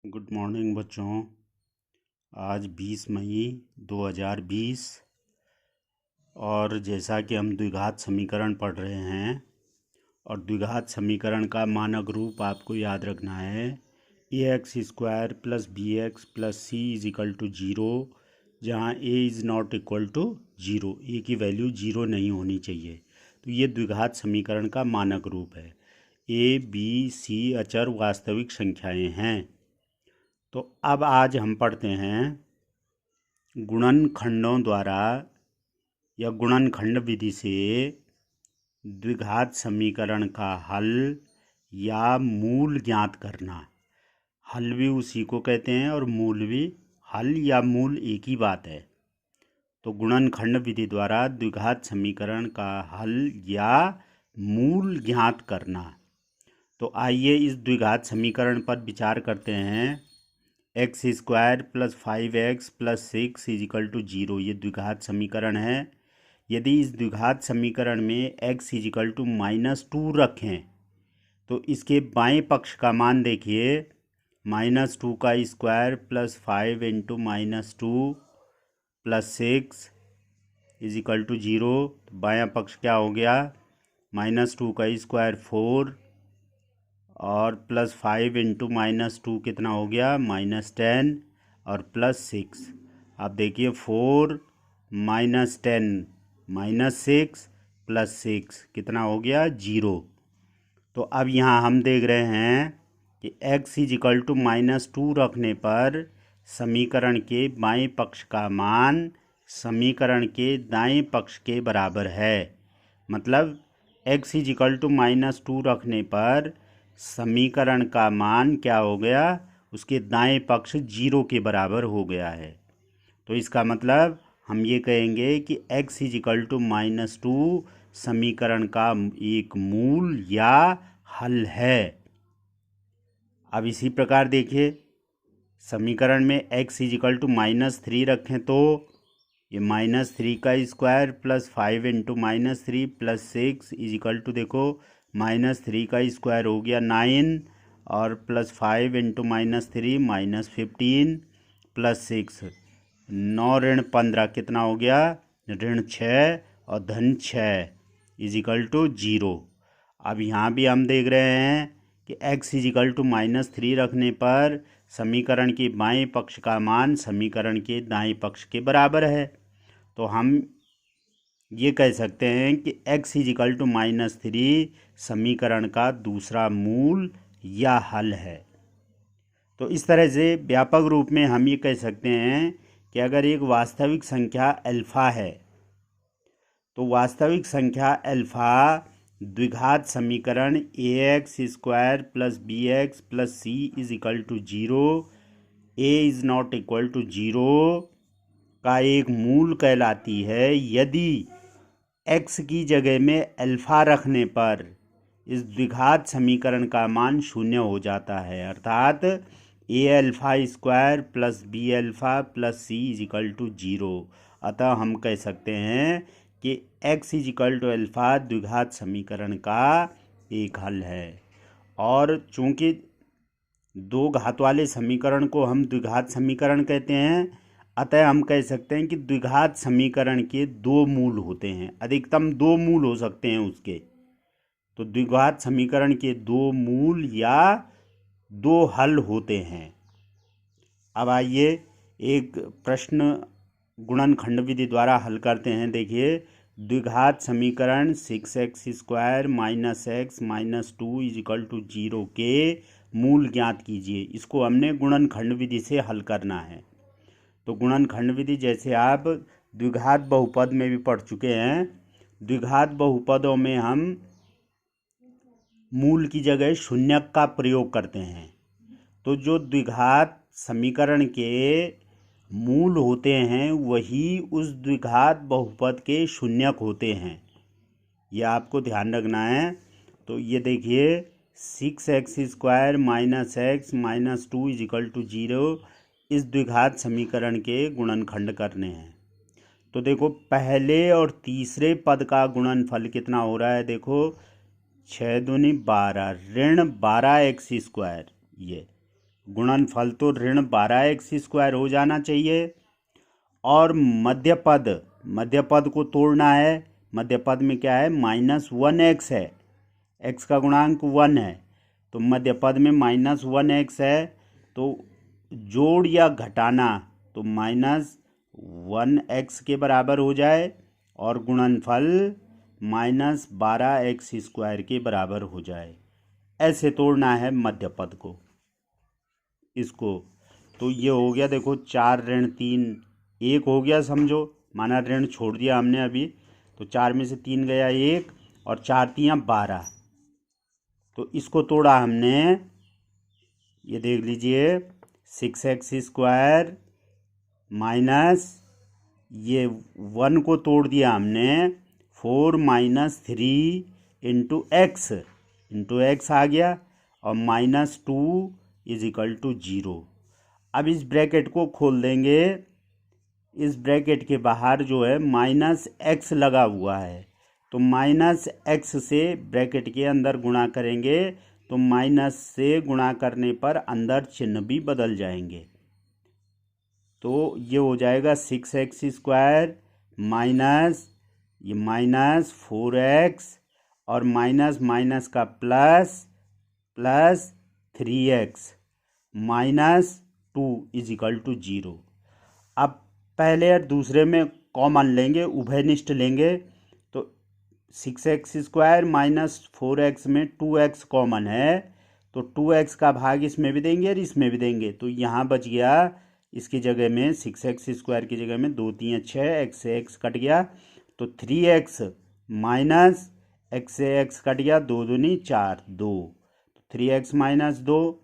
Good morning बच्चों। आज 20 मई 2020 और जैसा कि हम द्विघात समीकरण पढ़ रहे हैं और द्विघात समीकरण का मानक रूप आपको याद रखना है ax² plus bx plus c is equal to 0, जहाँ a is not equal to 0, a की वैल्यू 0 नहीं होनी चाहिए। तो ये द्विघात समीकरण का मानक रूप है। a b c अचर वास्तविक संख्याएं हैं। तो अब आज हम पढ़ते हैं गुणनखंडों द्वारा या गुणनखंड विधि से द्विघात समीकरण का हल या मूल ज्ञात करना। हल भी उसी को कहते हैं और मूल भी। हल या मूल एक ही बात है। तो गुणनखंड विधि द्वारा द्विघात समीकरण का हल या मूल ज्ञात करना। तो आइए इस द्विघात समीकरण पर विचार करते हैं। x² plus 5x plus 6 is equal to 0, ये द्विघात समीकरण है। यदि इस द्विघात समीकरण में x इज इक्वल टू -2 रखें तो इसके बाएं पक्ष का मान देखिए, -2 का square plus 5 into -2 plus 6 is equal to 0। बायां पक्ष क्या हो गया, -2 का स्क्वायर 4 और प्लस 5 इंटू -2 कितना हो गया, -10 और प्लस 6। अब देखिए 4 -10 -6 प्लस 6 कितना हो गया, 0। तो अब यहाँ हम देख रहे हैं कि x इज इक्वल टू -2 रखने पर समीकरण के बाएं पक्ष का मान समीकरण के दाएं पक्ष के बराबर है। मतलब x इज इक्वल टू -2 रखने पर समीकरण का मान क्या हो गया, उसके दाएं पक्ष 0 के बराबर हो गया है। तो इसका मतलब हम ये कहेंगे कि x इज इक्वल टू -2 समीकरण का एक मूल या हल है। अब इसी प्रकार देखिए, समीकरण में x इज इक्वल टू -3 रखें तो ये -3 का square plus 5 into -3 plus 6 is equal to, देखो -3 का स्क्वायर हो गया 9 और प्लस 5 इंटू -3 -15 प्लस 6, 9 ऋण 15 कितना हो गया, ऋण 6 और धन 6 इज इक्वल टू 0। अब यहाँ भी हम देख रहे हैं कि x इज इक्वल टू -3 रखने पर समीकरण के बाएं पक्ष का मान समीकरण के दाएं पक्ष के बराबर है। तो हम ये कह सकते हैं कि x इज इक्वल टू -3 समीकरण का दूसरा मूल या हल है। तो इस तरह से व्यापक रूप में हम ये कह सकते हैं कि अगर एक वास्तविक संख्या अल्फा है तो वास्तविक संख्या अल्फा द्विघात समीकरण ax² plus bx plus c is equal to 0, a is not equal to 0 का एक मूल कहलाती है यदि x की जगह में अल्फा रखने पर इस द्विघात समीकरण का मान 0 हो जाता है। अर्थात a² plus b plus c is equal to 0। अतः हम कह सकते हैं कि x is equal to alpha द्विघात समीकरण का एक हल है। और चूंकि दो घात वाले समीकरण को हम द्विघात समीकरण कहते हैं, अतः हम कह सकते हैं कि द्विघात समीकरण के दो मूल होते हैं, अधिकतम दो मूल हो सकते हैं उसके। तो द्विघात समीकरण के दो मूल या दो हल होते हैं। अब आइए एक प्रश्न गुणनखंड विधि द्वारा हल करते हैं। देखिए, द्विघात समीकरण 6x² minus x minus 2 is equal to 0 के मूल ज्ञात कीजिए। इसको हमने गुणनखंड विधि से हल करना है। तो गुणनखंड विधि जैसे आप द्विघात बहुपद में भी पढ़ चुके हैं, द्विघात बहुपदों में हम मूल की जगह शून्यक का प्रयोग करते हैं। तो जो द्विघात समीकरण के मूल होते हैं वही उस द्विघात बहुपद के शून्यक होते हैं, यह आपको ध्यान रखना है। तो ये देखिए, 6x² minus x minus 2 is equal to 0 इस द्विघात समीकरण के गुणनखंड करने हैं। तो देखो, पहले और तीसरे पद का गुणनफल कितना हो रहा है, देखो 6 दूनी 12 ऋण 12x², ये गुणनफल तो ऋण 12x² हो जाना चाहिए। और मध्यपद को तोड़ना है। मध्यपद में क्या है, -1x है, x का गुणांक 1 है, तो मध्यपद में -1x है, तो जोड़ या घटाना तो -1x के बराबर हो जाए और गुणनफल -12x² के बराबर हो जाए। ऐसे तोड़ना है मध्यपद को, इसको। तो ये हो गया, देखो 4 ऋण 3 1 हो गया, समझो, माना ऋण छोड़ दिया हमने अभी, तो 4 में से 3 गया 1 और 4 3 12। तो इसको तोड़ा हमने, ये देख लीजिए, 6x² माइनस ये 1 को तोड़ दिया हमने, 4 - 3 इंटू एक्स आ गया, और -2 = 0। अब इस ब्रैकेट को खोल देंगे। इस ब्रैकेट के बाहर जो है -x लगा हुआ है, तो -x से ब्रैकेट के अंदर गुणा करेंगे, तो माइनस से गुणा करने पर अंदर चिन्ह भी बदल जाएंगे। तो ये हो जाएगा 6x² माइनस ये -4x और माइनस का प्लस 3x -2 = 0। अब पहले और दूसरे में कॉमन लेंगे, उभयनिष्ठ लेंगे, तो 6x² -4x में 2x कॉमन है, तो 2x का भाग इसमें भी देंगे और इसमें भी देंगे, तो यहाँ बच गया, इसकी जगह में 6x² की जगह में 2 3 6, x से x कट गया, तो 3x माइनस x से x कट गया, 2 दूनी 4 2, 3x - 2,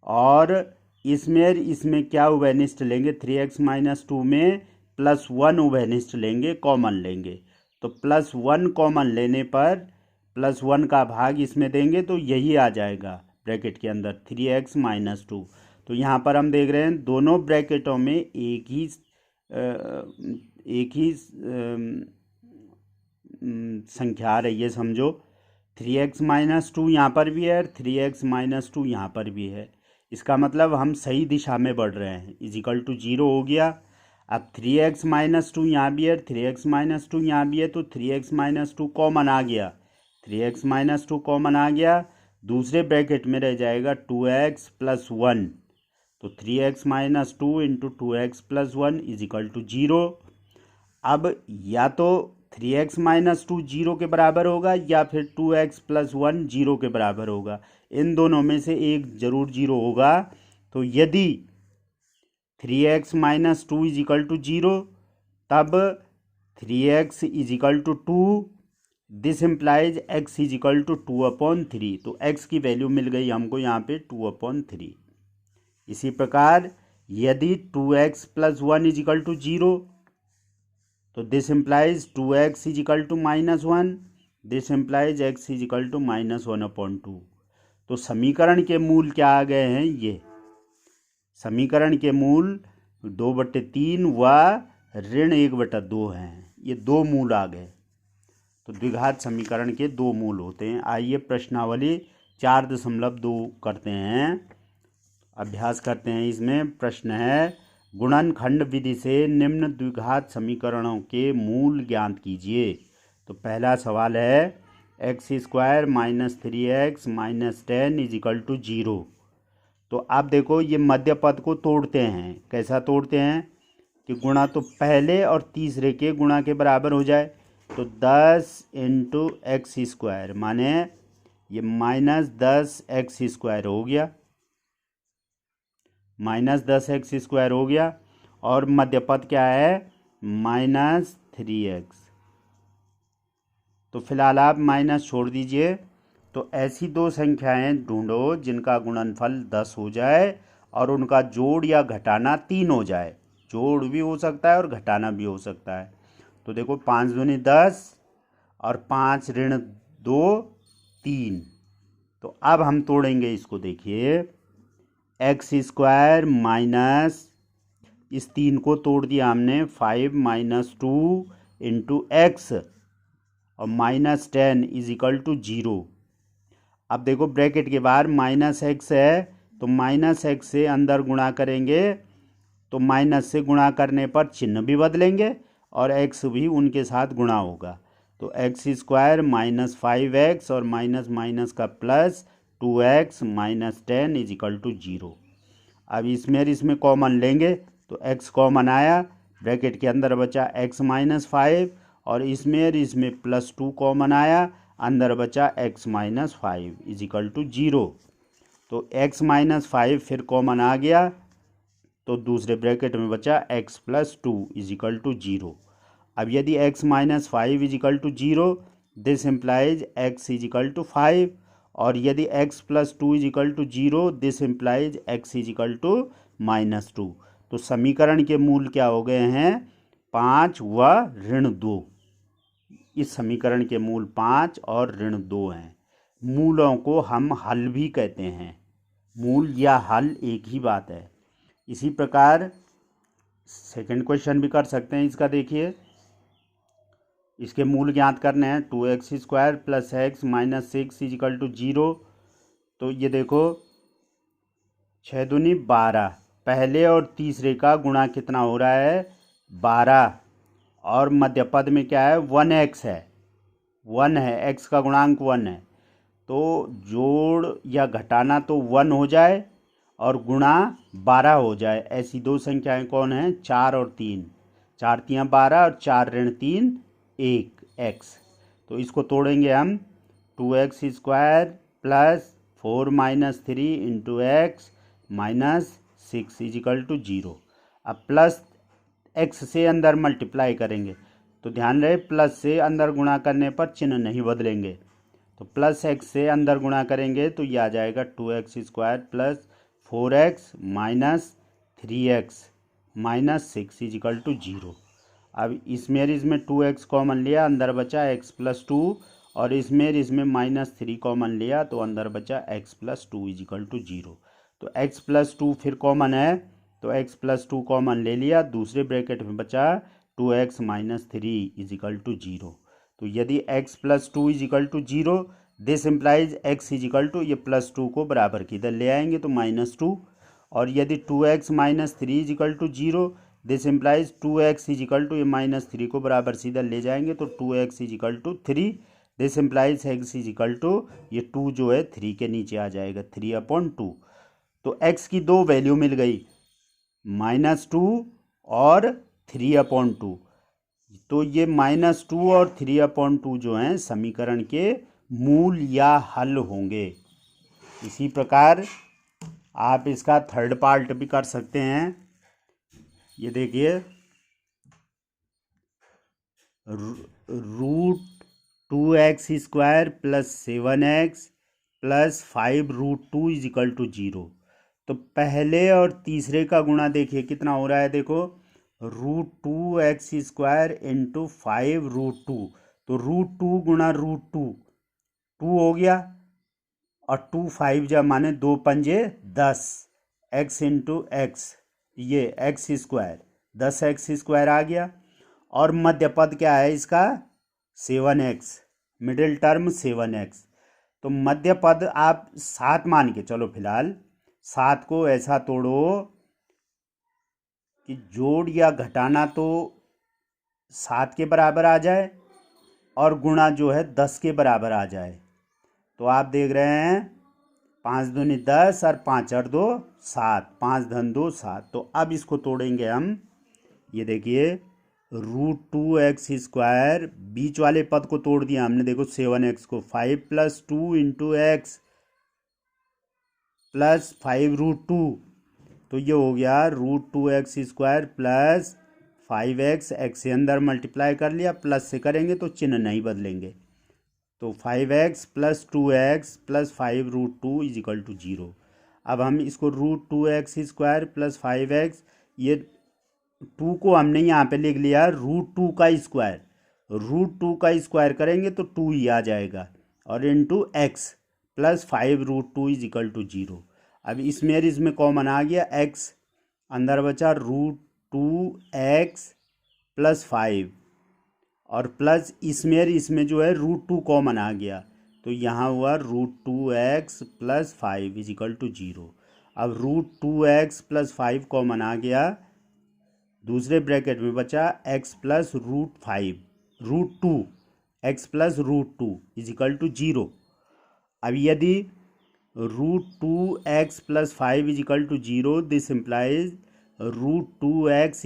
और इसमें क्या उभयनिष्ठ लेंगे, 3x - 2 में +1 उभयनिष्ठ लेंगे, कॉमन लेंगे, तो +1 कॉमन लेने पर +1 का भाग इसमें देंगे, तो यही आ जाएगा ब्रैकेट के अंदर 3x - 2। तो यहाँ पर हम देख रहे हैं दोनों ब्रैकेटों में एक ही संख्या आ रही है, समझो। 3x - 2 यहाँ पर भी है और 3x - 2 यहाँ पर भी है। इसका मतलब हम सही दिशा में बढ़ रहे हैं, = 0 हो गया। अब 3x - 2 यहाँ भी है, 3x - 2 यहाँ भी है, तो 3x - 2 कॉमन आ गया, 3x - 2 कॉमन आ गया। दूसरे ब्रैकेट में रह जाएगा 2x + 1, तो 3x - 2 × 2x + 1 = 0। अब या तो 3x - 2 0 के बराबर होगा, या फिर 2x + 1 0 के बराबर होगा। इन दोनों में से एक जरूर 0 होगा। तो यदि 3x - 2 = 0, तब 3x = 2, दिस इम्प्लाइज x = 2/3। तो x की वैल्यू मिल गई हमको यहाँ पे 2/3। इसी प्रकार यदि 2x + 1 = 0, तो this implies 2x = -1, this implies x = -1/2। तो समीकरण के मूल क्या आ गए हैं, ये समीकरण के मूल 2/3 व -1/2 हैं। ये दो मूल आ गए। तो द्विघात समीकरण के दो मूल होते हैं। आइए प्रश्नावली 4.2 करते हैं, अभ्यास करते हैं। इसमें प्रश्न है, गुणनखंड विधि से निम्न द्विघात समीकरणों के मूल ज्ञात कीजिए। तो पहला सवाल है, x² - 3x - 10 = 0। तो आप देखो, ये मध्य पद को तोड़ते हैं। कैसा तोड़ते हैं कि गुणा तो पहले और तीसरे के गुणा के बराबर हो जाए, तो 10 × x², माने ये -10x² हो गया, -10x² हो गया, और मध्य पद क्या है, -3x। तो फिलहाल आप माइनस छोड़ दीजिए। तो ऐसी दो संख्याएं ढूंढो जिनका गुणनफल 10 हो जाए और उनका जोड़ या घटाना 3 हो जाए। जोड़ भी हो सकता है और घटाना भी हो सकता है। तो देखो, 5 दूनी 10 और 5 ऋण 2 3। तो अब हम तोड़ेंगे इसको। देखिए, x² माइनस, इस 3 को तोड़ दिया हमने, 5 - 2 × x और -10 = 0। अब देखो, ब्रैकेट के बाहर -x है, तो माइनस एक्स से अंदर गुणा करेंगे तो माइनस से गुणा करने पर चिन्ह भी बदलेंगे और एक्स भी उनके साथ गुणा होगा। तो एक्स स्क्वायर माइनस 5x और माइनस माइनस का plus 2x minus 10 is equal to 0। अब इसमें कॉमन लेंगे तो x कॉमन आया, ब्रैकेट के अंदर बचा x माइनस 5 और इसमें प्लस 2 कॉमन आया, अंदर बचा x minus 5 is equal to 0। तो x माइनस 5 फिर कॉमन आ गया तो दूसरे ब्रैकेट में बचा x plus 2 is equal to 0। अब यदि x minus 5 is equal to 0 this implies x is equal to 5 और यदि x plus 2 is equal to 0 this implies x is equal to minus 2। तो समीकरण के मूल क्या हो गए हैं 5 व ऋण 2। इस समीकरण के मूल 5 और ऋण 2 हैं। मूलों को हम हल भी कहते हैं। मूल या हल एक ही बात है। इसी प्रकार सेकंड क्वेश्चन भी कर सकते हैं। इसका देखिए, इसके मूल ज्ञात करने हैं 2x square plus x minus 6 is equal to 0। तो ये देखो 6 दूनी 12, पहले और तीसरे का गुणा कितना हो रहा है 12 और मध्य पद में क्या है 1x है, 1 है, x का गुणांक 1 है। तो जोड़ या घटाना तो 1 हो जाए और गुणा 12 हो जाए। ऐसी दो संख्याएं कौन हैं 4 और 3, 4 तियाँ 12 और 4 ऋण 3 1 x। तो इसको तोड़ेंगे हम 2x square plus 4 minus 3 into x minus 6 is equal to 0। अब प्लस x से अंदर मल्टीप्लाई करेंगे तो ध्यान रहे प्लस से अंदर गुणा करने पर चिन्ह नहीं बदलेंगे। तो प्लस x से अंदर गुणा करेंगे तो ये आ जाएगा 2x square plus 4x minus 3x minus 6 is equal to 0। अब इसमें 2x कॉमन लिया, अंदर बचा x प्लस 2 और इसमें माइनस 3 कॉमन लिया तो अंदर बचा x plus 2 is equal to 0। तो x प्लस 2 फिर कॉमन है तो x प्लस 2 कॉमन ले लिया, दूसरे ब्रैकेट में बचा 2x minus 3 is equal to 0। तो यदि x plus 2 is equal to 0 this implies x is equal to ये प्लस 2 को बराबर की इधर ले आएंगे तो माइनस 2 और यदि 2x minus 3 is equal to 0 this implies 2x is equal to ये माइनस 3 को बराबर सीधा ले जाएंगे तो 2x is equal to 3 this implies x is equal to ये 2 जो है 3 के नीचे आ जाएगा 3/2। तो x की दो वैल्यू मिल गई -2 और 3/2। तो ये -2 और 3/2 जो हैं समीकरण के मूल या हल होंगे। इसी प्रकार आप इसका थर्ड पार्ट भी कर सकते हैं। ये देखिए √2x square plus 7x plus 5√2 is equal to 0। तो पहले और तीसरे का गुणा देखिए कितना हो रहा है, देखो √2x स्क्वायर इंटू 5√2। तो √2 गुणा √2 2 हो गया और 2 5 जा माने 2 पंजे 10 x इंटू एक्स ये x स्क्वायर 10x स्क्वायर आ गया और मध्य पद क्या है इसका 7x, मिडिल टर्म 7x। तो मध्य पद आप 7 मान के चलो, फिलहाल 7 को ऐसा तोड़ो कि जोड़ या घटाना तो 7 के बराबर आ जाए और गुणा जो है 10 के बराबर आ जाए। तो आप देख रहे हैं 5 दूनी 10 और 5 और 2 7, 5 धन 2 7। तो अब इसको तोड़ेंगे हम। ये देखिए √2x स्क्वायर बीच वाले पद को तोड़ दिया हमने, देखो 7x को 5 प्लस 2 इंटू एक्स प्लस 5√2। तो ये हो गया √2x square plus 5x, x से अंदर मल्टीप्लाई कर लिया, प्लस से करेंगे तो चिन्ह नहीं बदलेंगे। तो 5x plus 2x plus 5√2 is equal to 0। अब हम इसको √2x स्क्वायर प्लस 5x, ये 2 को हमने यहाँ पे लिख लिया √2 का स्क्वायर, √2 का स्क्वायर करेंगे तो 2 ही आ जाएगा और into x plus 5√2 is equal to 0। अब इसमें कॉमन आ गया x, अंदर बचा √2x प्लस 5 और प्लस इसमें जो है √2 कॉमन आ गया तो यहाँ हुआ √2x plus 5 is equal to 0। अब √2x+5 कॉमन आ गया, दूसरे ब्रैकेट में बचा x+√2 x+√2 = 0। अब यदि √2x+5 = 0, दिस इम्प्लाइज √2x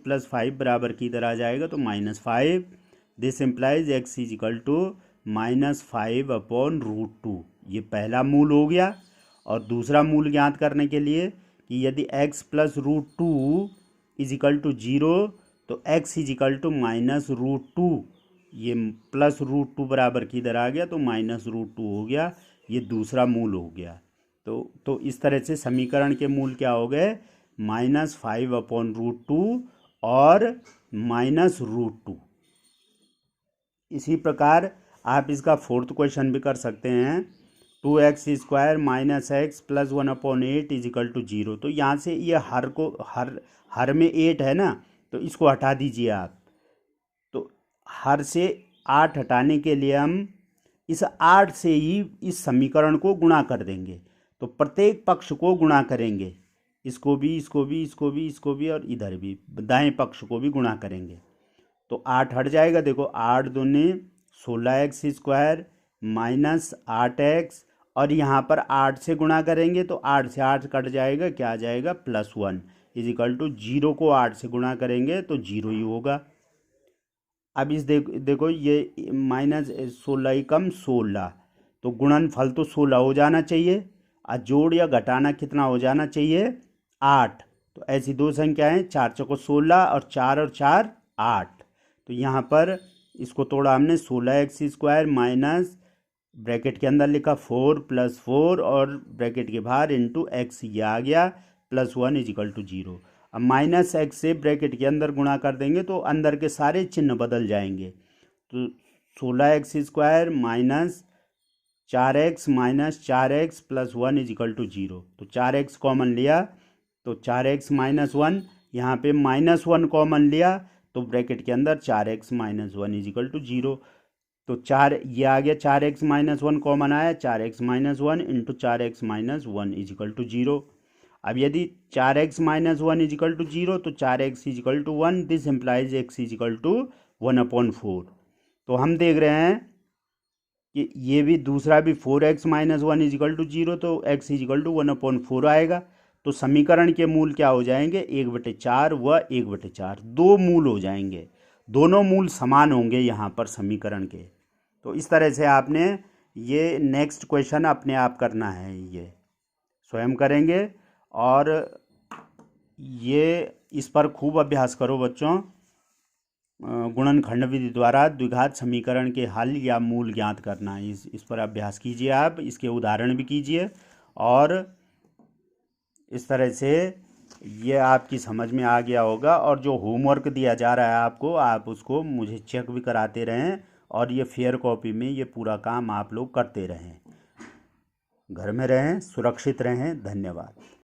+5 बराबर की तरह आ जाएगा तो -5। This implies x -5/√2। ये पहला मूल हो गया। और दूसरा मूल ज्ञात करने के लिए कि यदि x +√2 = 0 तो x -√2, ये +√2 बराबर की इधर आ गया तो -√2 हो गया। ये दूसरा मूल हो गया। तो इस तरह से समीकरण के मूल क्या हो गए, -5/√2 और -√2। इसी प्रकार आप इसका फोर्थ क्वेश्चन भी कर सकते हैं। 2x² - x + 1/8 = 0। तो यहाँ से ये हर में 8 है ना, तो इसको हटा दीजिए आप। तो हर से 8 हटाने के लिए हम इस 8 से ही इस समीकरण को गुणा कर देंगे। तो प्रत्येक पक्ष को गुणा करेंगे, इसको भी, इसको भी, इसको भी, इसको भी, और इधर भी दाएं पक्ष को भी गुणा करेंगे। तो 8 हट जाएगा। देखो 8 दूनी 16x² - 8x, और यहाँ पर 8 से गुणा करेंगे तो 8 से 8 कट जाएगा, क्या आ जाएगा, +1 = 0 को 8 से गुणा करेंगे तो 0 ही होगा। अब इस देखो ये -16 कम 16, तो गुणनफल तो 16 हो जाना चाहिए, और जोड़ या घटाना कितना हो जाना चाहिए, 8। तो ऐसी दो संख्याएं, 4 चौको 16 और 4 8। तो यहाँ पर इसको तोड़ा हमने, 16x² माइनस ब्रैकेट के अंदर लिखा 4 + 4 और ब्रैकेट के बाहर इंटू x, ये आ गया, +1 = 0। अब -x से ब्रैकेट के अंदर गुणा कर देंगे तो अंदर के सारे चिन्ह बदल जाएंगे। तो 16x² minus 4x minus 4x + 1 = 0। तो 4x कॉमन लिया तो 4x - 1, यहाँ पे -1 कॉमन लिया तो ब्रैकेट के अंदर 4x - 1 = 0। तो 4 ये आ गया, 4x - 1 कॉमन आया, 4x - 1 इंटू 4x - 1 = 0। अब यदि 4x - 1 = 0 तो 4x = 1, दिस इम्प्लाइज x = 1/4। तो हम देख रहे हैं कि ये भी दूसरा भी 4x - 1 = 0, तो x = 1/4 आएगा। तो समीकरण के मूल क्या हो जाएंगे, 1/4 व 1/4, दो मूल हो जाएंगे, दोनों मूल समान होंगे यहाँ पर समीकरण के। तो इस तरह से आपने ये नेक्स्ट क्वेश्चन अपने आप करना है, ये स्वयं करेंगे। और ये इस पर खूब अभ्यास करो बच्चों। गुणनखंड विधि द्वारा द्विघात समीकरण के हल या मूल ज्ञात करना, इस पर अभ्यास कीजिए आप, इसके उदाहरण भी कीजिए। और इस तरह से ये आपकी समझ में आ गया होगा। और जो होमवर्क दिया जा रहा है आपको, आप उसको मुझे चेक भी कराते रहें, और ये फेयर कॉपी में ये पूरा काम आप लोग करते रहें। घर में रहें, सुरक्षित रहें। धन्यवाद।